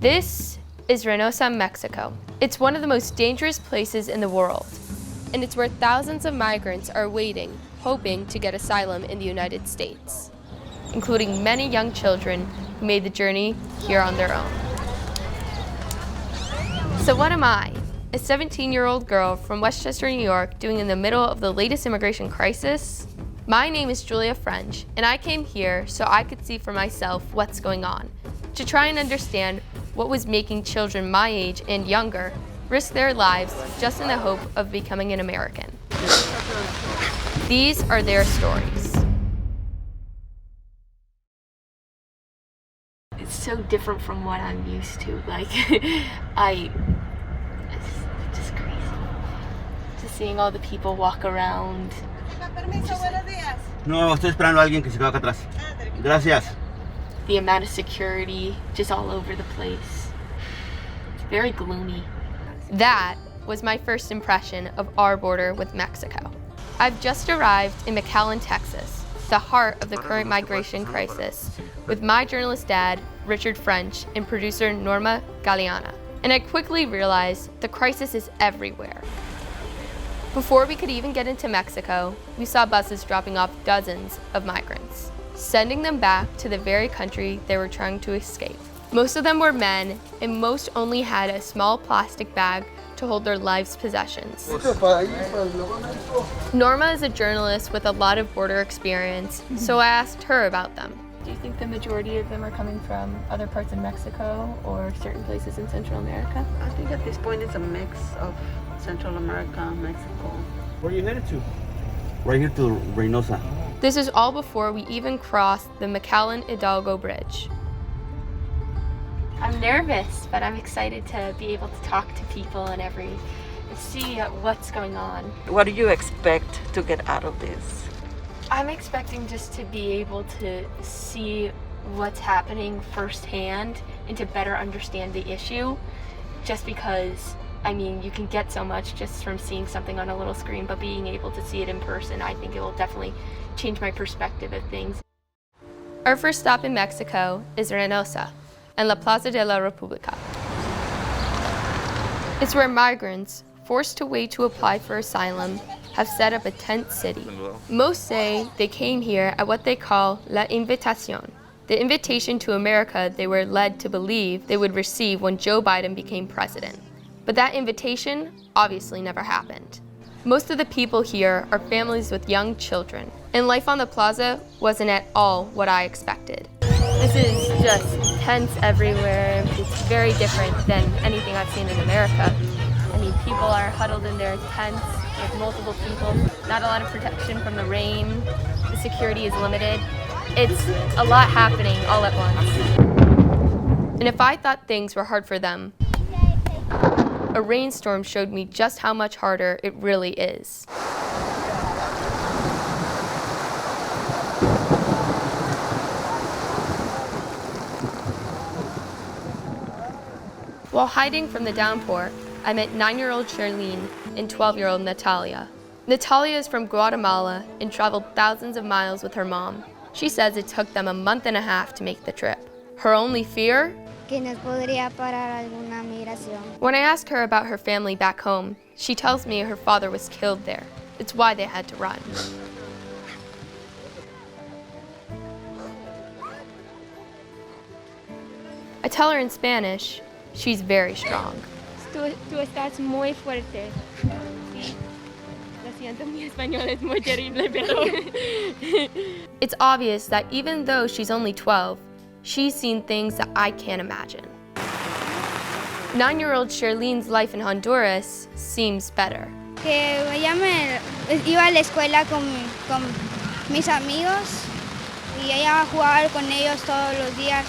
This is Reynosa, Mexico. It's one of the most dangerous places in the world, and it's where thousands of migrants are waiting, hoping to get asylum in the United States, including many young children who made the journey here on their own. So what am I? A 17-year-old girl from Westchester, New York, doing in the middle of the latest immigration crisis? My name is Julia French, and I came here so I could see for myself what's going on, to try and understand what was making children my age and younger risk their lives just in the hope of becoming an American. These are their stories. It's so different from what I'm used to. It's just crazy. Just seeing all the people walk around. No, estoy esperando a alguien que se quede acá atrás. Gracias. The amount of security just all over the place. It's very gloomy. That was my first impression of our border with Mexico. I've just arrived in McAllen, Texas, the heart of the current migration crisis, with my journalist dad, Richard French, and producer Norma Galeana. And I quickly realized the crisis is everywhere. Before we could even get into Mexico, we saw buses dropping off dozens of migrants, sending them back to the very country they were trying to escape. Most of them were men, and most only had a small plastic bag to hold their life's possessions. Norma is a journalist with a lot of border experience, so I asked her about them. Do you think the majority of them are coming from other parts of Mexico or certain places in Central America? I think at this point it's a mix of Central America, Mexico. Where are you headed to? Right here to Reynosa. This is all before we even crossed the McAllen-Hidalgo Bridge. I'm nervous, but I'm excited to be able to talk to people and see what's going on. What do you expect to get out of this? I'm expecting just to be able to see what's happening firsthand and to better understand the issue, just because you can get so much just from seeing something on a little screen, but being able to see it in person, I think it will definitely change my perspective of things. Our first stop in Mexico is Reynosa and La Plaza de la República. It's where migrants, forced to wait to apply for asylum, have set up a tent city. Most say they came here at what they call La Invitación, the invitation to America they were led to believe they would receive when Joe Biden became president. But that invitation obviously never happened. Most of the people here are families with young children, and life on the plaza wasn't at all what I expected. This is just tents everywhere. It's very different than anything I've seen in America. People are huddled in their tents with multiple people, not a lot of protection from the rain, the security is limited. It's a lot happening all at once. And if I thought things were hard for them, a rainstorm showed me just how much harder it really is. While hiding from the downpour, I met 9-year-old Charlene and 12-year-old Natalia. Natalia is from Guatemala and traveled thousands of miles with her mom. She says it took them a month and a half to make the trip. Her only fear? When I ask her about her family back home, she tells me her father was killed there. It's why they had to run. I tell her in Spanish, she's very strong. Tú estás muy fuerte. Sí. Lo siento, mi español es muy terrible, pero... It's obvious that even though she's only 12, she's seen things that I can't imagine. 9-year-old Charlene's life in Honduras seems better. Que ella iba a la escuela con mis amigos y ella jugaba con ellos todos los días.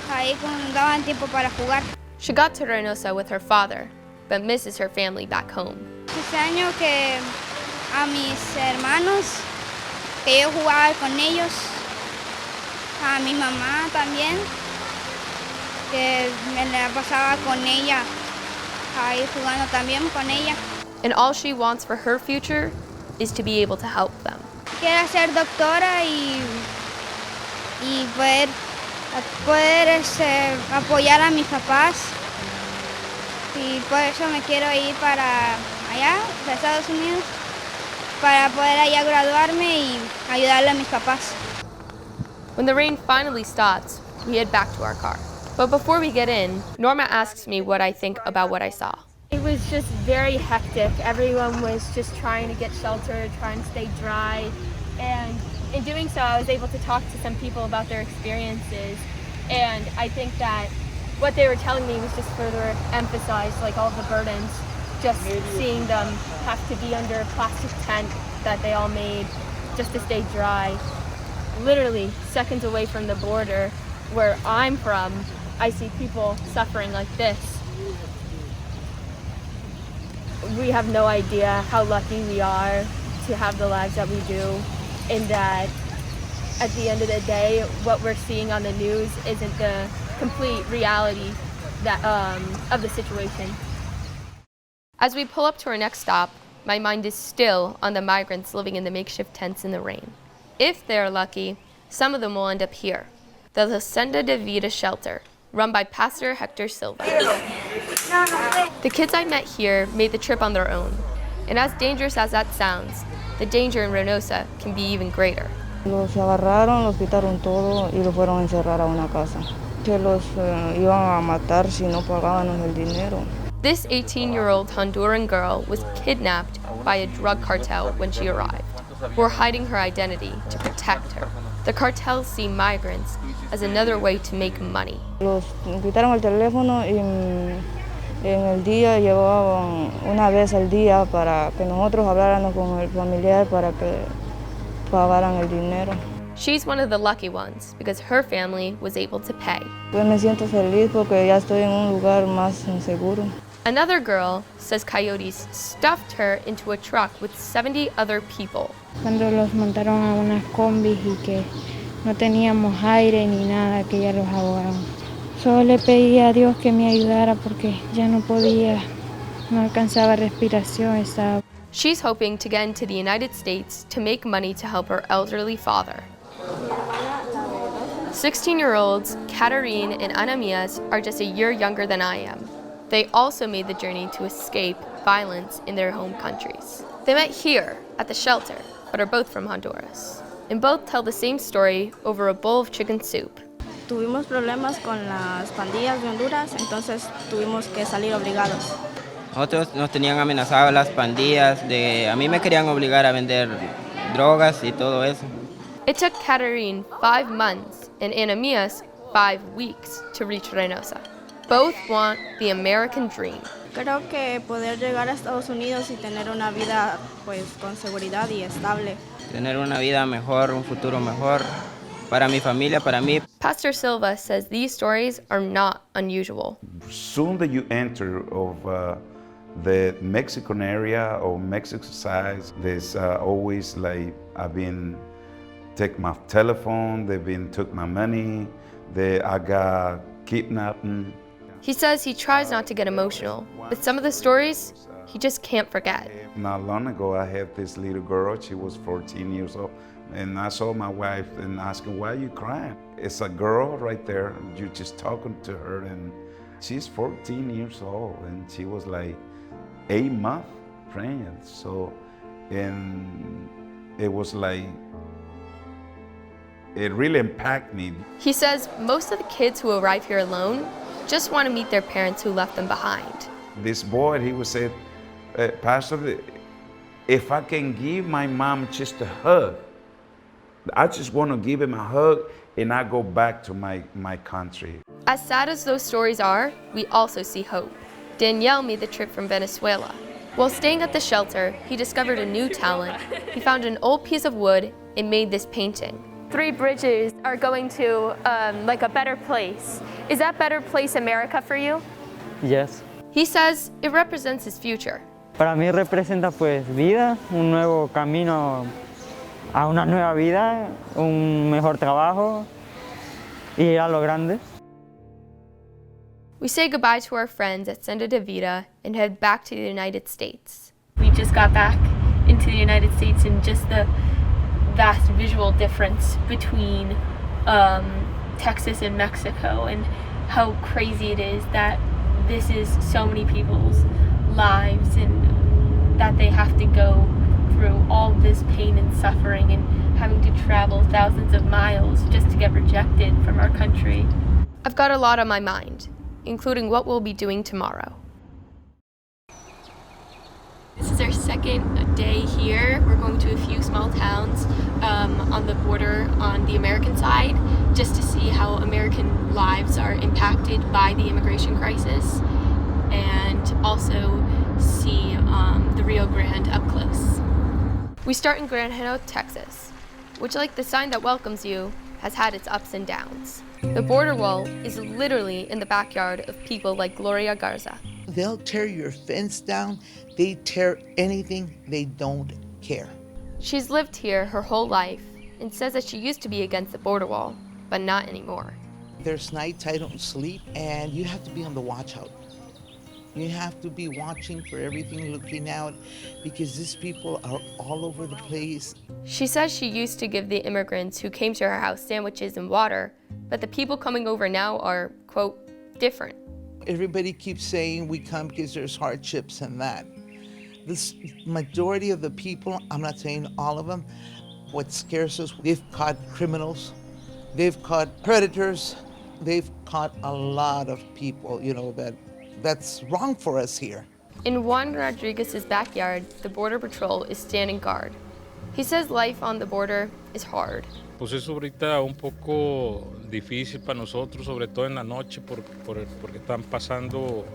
Ahí daban tiempo para jugar. She got to Reynosa with her father, but misses her family back home. Extraño que a mis hermanos, que yo jugaba con ellos, a mi mamá también, que me la pasaba con ella, ahí jugando también con ella. And all she wants for her future is to be able to help them. Quiero ser doctora y poder poder apoyar a mis papás y por eso me quiero ir para allá, a Estados Unidos, para poder allá graduarme y ayudarle a mis papás. When the rain finally stops, we head back to our car. But before we get in, Norma asks me what I think about what I saw. It was just very hectic. Everyone was just trying to get shelter, trying to stay dry. And in doing so, I was able to talk to some people about their experiences. And I think that what they were telling me was just further emphasized, like all the burdens, just seeing them have to be under a plastic tent that they all made just to stay dry. Literally seconds away from the border where I'm from, I see people suffering like this. We have no idea how lucky we are to have the lives that we do, in that at the end of the day, what we're seeing on the news isn't the complete reality that, of the situation. As we pull up to our next stop, my mind is still on the migrants living in the makeshift tents in the rain. If they're lucky, some of them will end up here, the Hacienda de Vida shelter, run by Pastor Hector Silva. The kids I met here made the trip on their own, and as dangerous as that sounds, the danger in Reynosa can be even greater. Los agarraron, los quitaron todo y los fueron a encerrar a una casa. Que los iban a matar si no pagábamos el dinero. This 18-year-old Honduran girl was kidnapped by a drug cartel when she arrived. We're hiding her identity to protect her. The cartels see migrants as another way to make money. Los quitaron el teléfono y en el día llevaban una vez al día para que nosotros habláramos con el familiar para que pagaran el dinero. She's one of the lucky ones because her family was able to pay. Pues me siento feliz porque ya estoy en un lugar más seguro. Another girl says coyotes stuffed her into a truck with 70 other people. Cuando los montaron a unas combis y que no teníamos aire ni nada, que ya los ahogaron. Solo le pedí a Dios que me ayudara porque ya no podía, no alcanzaba respiración, estaba. She's hoping to get into the United States to make money to help her elderly father. 16-year-olds Katarine and Anamias are just a year younger than I am. They also made the journey to escape violence in their home countries. They met here at the shelter, but are both from Honduras. And both tell the same story over a bowl of chicken soup. Tuvimos problemas con las pandillas de Honduras, entonces tuvimos que salir obligados. Nosotros nos tenían amenazadas las pandillas, a mí me querían obligar a vender drogas y todo eso. It took Katarine 5 months and Anamias 5 weeks to reach Reynosa. Both want the American dream. Creo que poder llegar a Estados Unidos y tener una vida pues con seguridad y estable. Tener una vida mejor, un futuro mejor para mi familia, para mí. Pastor Silva says these stories are not unusual. Soon that you enter of the Mexican area or Mexico side, there's always like I've been take my telephone, they've been took my money, I got kidnapped. He says he tries not to get emotional, but some of the stories he just can't forget. Not long ago, I had this little girl, she was 14 years old, and I saw my wife and asked her, why are you crying? It's a girl right there, you're just talking to her, and she's 14 years old, and she was like 8 months pregnant, so, and it was like, it really impacted me. He says most of the kids who arrive here alone just want to meet their parents who left them behind. This boy, he would say, Pastor, if I can give my mom just a hug, I just want to give him a hug and I go back to my country. As sad as those stories are, we also see hope. Danielle made the trip from Venezuela. While staying at the shelter, he discovered a new talent. He found an old piece of wood and made this painting. 3 bridges are going to like a better place. Is that better place America for you? Yes. He says it represents his future. Para mí representa pues vida, un nuevo camino a una nueva vida, un mejor trabajo y ir a lo grande. We say goodbye to our friends at Senda de Vida and head back to the United States. We just got back into the United States, and just the vast visual difference between Texas and Mexico and how crazy it is that this is so many people's lives and that they have to go through all this pain and suffering and having to travel thousands of miles just to get rejected from our country. I've got a lot on my mind, including what we'll be doing tomorrow. This is our second day here. We're going to a few small towns on the border on the American side just to see how American lives are impacted by the immigration crisis and also see the Rio Grande up close. We start in Granjero, Texas, which, like the sign that welcomes you, has had its ups and downs. The border wall is literally in the backyard of people like Gloria Garza. They'll tear your fence down. They tear anything. They don't care. She's lived here her whole life and says that she used to be against the border wall, but not anymore. There's nights I don't sleep, and you have to be on the watch out. You have to be watching for everything, looking out, because these people are all over the place. She says she used to give the immigrants who came to her house sandwiches and water, but the people coming over now are, quote, different. Everybody keeps saying we come because there's hardships and that. This majority of the people, I'm not saying all of them, what scares us, they've caught criminals, they've caught predators, they've caught a lot of people, that's wrong for us here. In Juan Rodriguez's backyard, the Border Patrol is standing guard. He says life on the border is hard. Pues es ahorita un poco difícil para nosotros, sobre todo en la noche, porque están pasando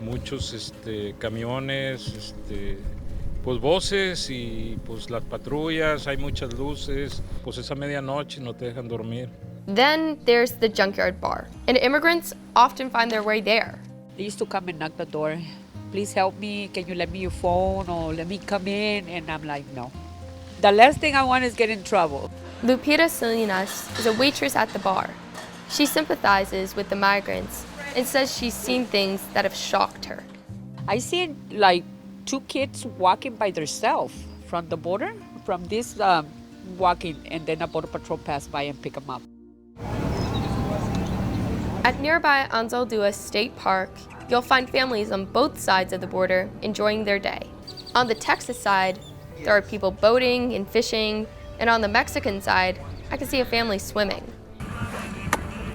muchos camiones, pues voces y pues las patrullas, hay muchas luces, pues esa medianoche no te dejan dormir. Then there's the junkyard bar, and immigrants often find their way there. They used to come and knock the door. Please help me, can you lend me your phone or let me come in? And I'm like, no. The last thing I want is get in trouble. Lupita Salinas is a waitress at the bar. She sympathizes with the migrants and says she's seen things that have shocked her. I seen like 2 kids walking by themselves from the border, from this walking, and then a border patrol passed by and picked them up. At nearby Anzaldúa State Park, you'll find families on both sides of the border enjoying their day. On the Texas side, there are people boating and fishing, and on the Mexican side, I can see a family swimming.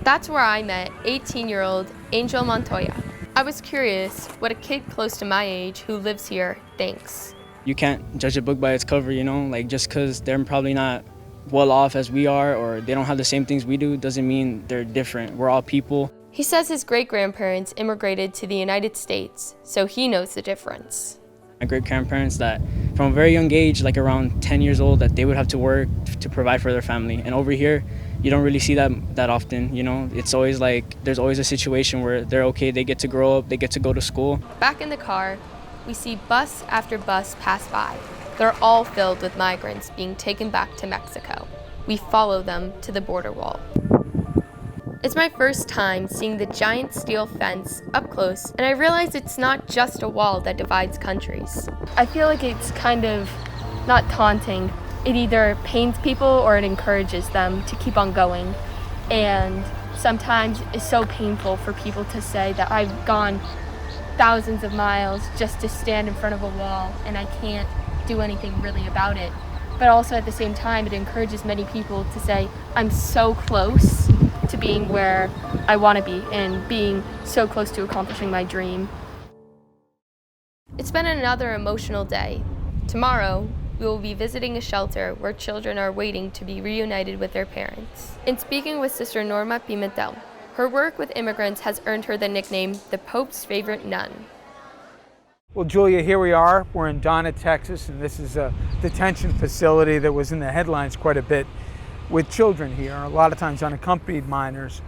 That's where I met 18-year-old Angel Montoya. I was curious what a kid close to my age who lives here thinks. You can't judge a book by its cover, like just because they're probably not well off as we are or they don't have the same things we do doesn't mean they're different. We're all people. He says his great-grandparents immigrated to the United States, so he knows the difference. My great-grandparents that from a very young age, like around 10 years old, that they would have to work to provide for their family. And over here, you don't really see that often, It's always like, there's always a situation where they're okay, they get to grow up, they get to go to school. Back in the car, we see bus after bus pass by. They're all filled with migrants being taken back to Mexico. We follow them to the border wall. It's my first time seeing the giant steel fence up close, and I realize it's not just a wall that divides countries. I feel like it's kind of not taunting. It either pains people or it encourages them to keep on going. And sometimes it's so painful for people to say that I've gone thousands of miles just to stand in front of a wall and I can't do anything really about it. But also at the same time, it encourages many people to say, I'm so close to being where I want to be and being so close to accomplishing my dream. It's been another emotional day. Tomorrow, we will be visiting a shelter where children are waiting to be reunited with their parents. In speaking with Sister Norma Pimentel, her work with immigrants has earned her the nickname the Pope's favorite nun. Well, Julia, here we are. We're in Donna, Texas, and this is a detention facility that was in the headlines quite a bit with children here, a lot of times unaccompanied minors.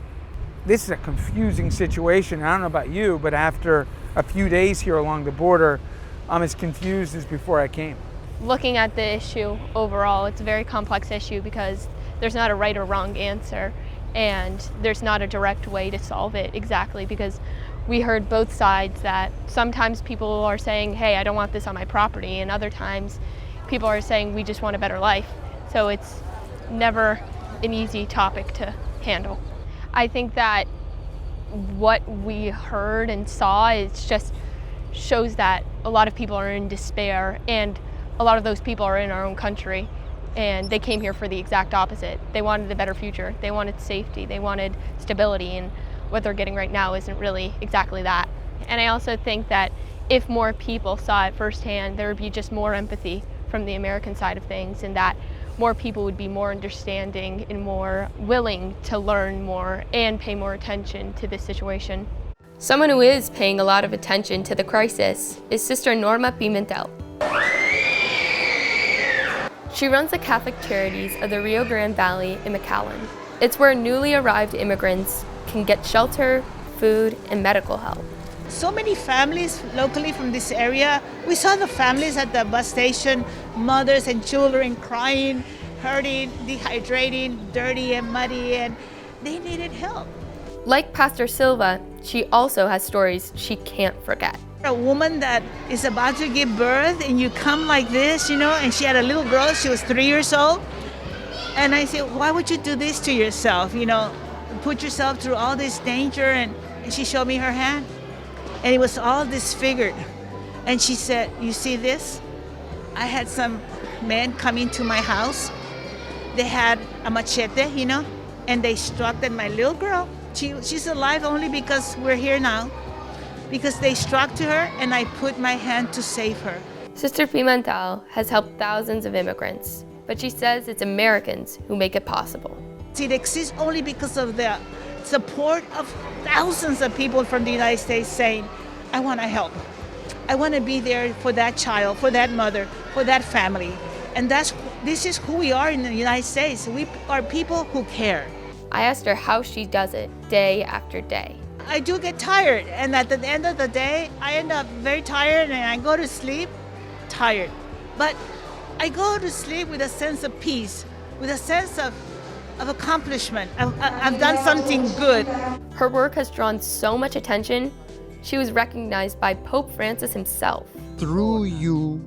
This is a confusing situation. I don't know about you, but after a few days here along the border, I'm as confused as before I came. Looking at the issue overall, it's a very complex issue because there's not a right or wrong answer, and there's not a direct way to solve it exactly, because we heard both sides that sometimes people are saying, hey, I don't want this on my property, and other times people are saying we just want a better life. So it's never an easy topic to handle. I think that what we heard and saw, it just shows that a lot of people are in despair, and a lot of those people are in our own country, and they came here for the exact opposite. They wanted a better future, they wanted safety, they wanted stability, and what they're getting right now isn't really exactly that. And I also think that if more people saw it firsthand, there would be just more empathy from the American side of things, and that more people would be more understanding and more willing to learn more and pay more attention to this situation. Someone who is paying a lot of attention to the crisis is Sister Norma Pimentel. She runs the Catholic Charities of the Rio Grande Valley in McAllen. It's where newly arrived immigrants can get shelter, food, and medical help. So many families locally from this area. We saw the families at the bus station, mothers and children crying, hurting, dehydrating, dirty and muddy, and they needed help. Like Pastor Silva, she also has stories she can't forget. A woman that is about to give birth and you come like this, and she had a little girl, she was 3 years old. And I said, why would you do this to yourself? Put yourself through all this danger. And she showed me her hand. And it was all disfigured. And she said, you see this? I had some men come into my house. They had a machete, and they struck at my little girl. She's alive only because we're here now. Because they struck to her and I put my hand to save her. Sister Pimentel has helped thousands of immigrants, but she says it's Americans who make it possible. It exists only because of the support of thousands of people from the United States saying, I want to help. I want to be there for that child, for that mother, for that family. And this is who we are in the United States. We are people who care. I asked her how she does it day after day. I do get tired, and at the end of the day, I end up very tired and I go to sleep tired. But I go to sleep with a sense of peace, with a sense of accomplishment. I've done something good. Her work has drawn so much attention, she was recognized by Pope Francis himself. Through you,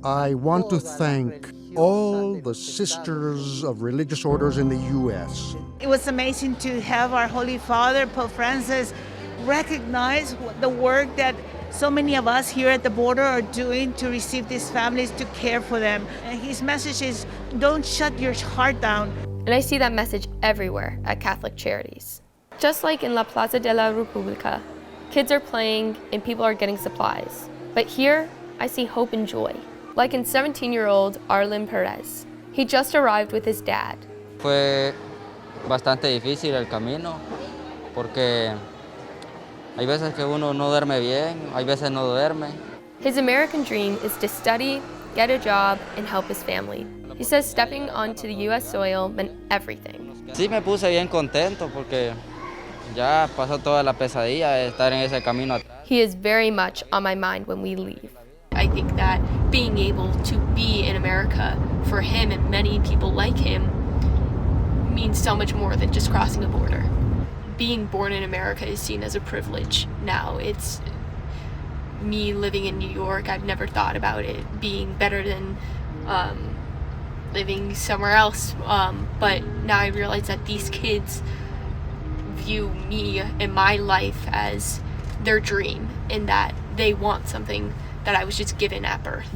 I want to thank all the sisters of religious orders in the U.S. It was amazing to have our Holy Father, Pope Francis, recognize the work that so many of us here at the border are doing to receive these families, to care for them. And his message is, don't shut your heart down. And I see that message everywhere at Catholic Charities. Just like in La Plaza de la República, kids are playing and people are getting supplies. But here, I see hope and joy. Like in 17-year-old Arlen Perez. He just arrived with his dad. Fue bastante difícil el camino, porque hay veces que uno no duerme bien, hay veces no duerme. His American dream is to study, get a job, and help his family. He says stepping onto the U.S. soil meant everything. Sí me puse bien contento porque ya pasó toda la pesadilla de estar en ese camino. He is very much on my mind when we leave. I think that being able to be in America for him and many people like him means so much more than just crossing a border. Being born in America is seen as a privilege now. It's me living in New York. I've never thought about it being better than living somewhere else. But now I realize that these kids view me and my life as their dream, and that they want something that I was just given at birth.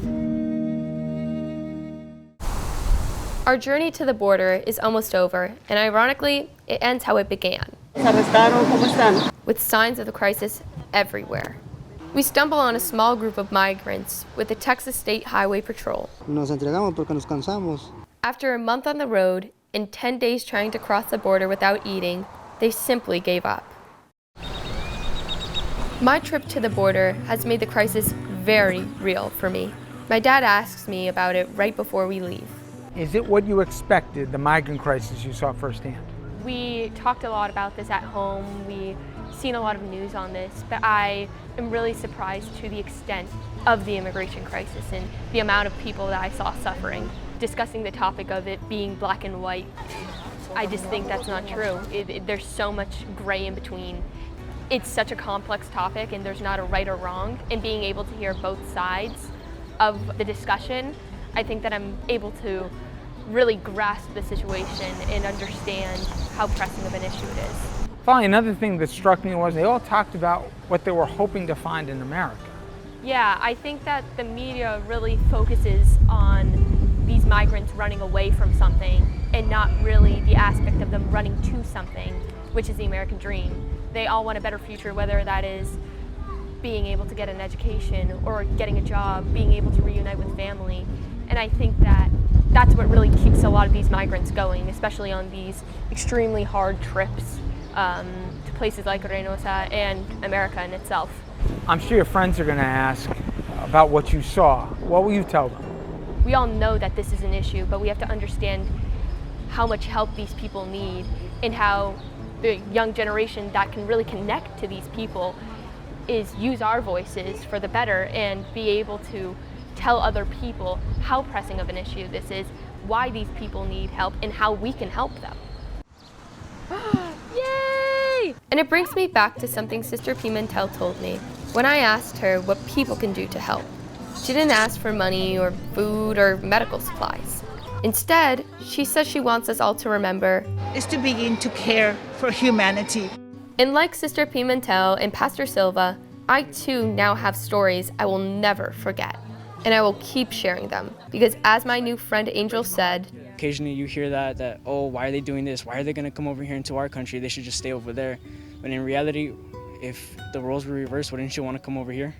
Our journey to the border is almost over, and ironically, it ends how it began. With signs of the crisis everywhere. We stumble on a small group of migrants with the Texas State Highway Patrol. Nos entregamos porque nos cansamos. After a month on the road and 10 days trying to cross the border without eating, they simply gave up. My trip to the border has made the crisis very real for me. My dad asks me about it right before we leave. Is it what you expected, the migrant crisis you saw firsthand? We talked a lot about this at home. We've seen a lot of news on this, but I am really surprised to the extent of the immigration crisis and the amount of people that I saw suffering. Discussing the topic of it being black and white, I just think that's not true. There's so much gray in between. It's such a complex topic and there's not a right or wrong, and being able to hear both sides of the discussion, I think that I'm able to really grasp the situation and understand how pressing of an issue it is. Finally, another thing that struck me was they all talked about what they were hoping to find in America. Yeah, I think that the media really focuses on these migrants running away from something and not really the aspect of them running to something, which is the American dream. They all want a better future, whether that is being able to get an education or getting a job, being able to reunite with family. And I think that that's what really keeps a lot of these migrants going, especially on these extremely hard trips to places like Reynosa and America in itself. I'm sure your friends are going to ask about what you saw. What will you tell them? We all know that this is an issue, but we have to understand how much help these people need and how the young generation that can really connect to these people is use our voices for the better and be able to tell other people how pressing of an issue this is, why these people need help, and how we can help them. Yay! And it brings me back to something Sister Pimentel told me when I asked her what people can do to help. She didn't ask for money or food or medical supplies. Instead, she says she wants us all to remember is to begin to care for humanity. And like Sister Pimentel and Pastor Silva, I too now have stories I will never forget. And I will keep sharing them because, as my new friend Angel said, occasionally you hear that, oh, why are they doing this? Why are they going to come over here into our country? They should just stay over there. But in reality, if the roles were reversed, wouldn't you want to come over here?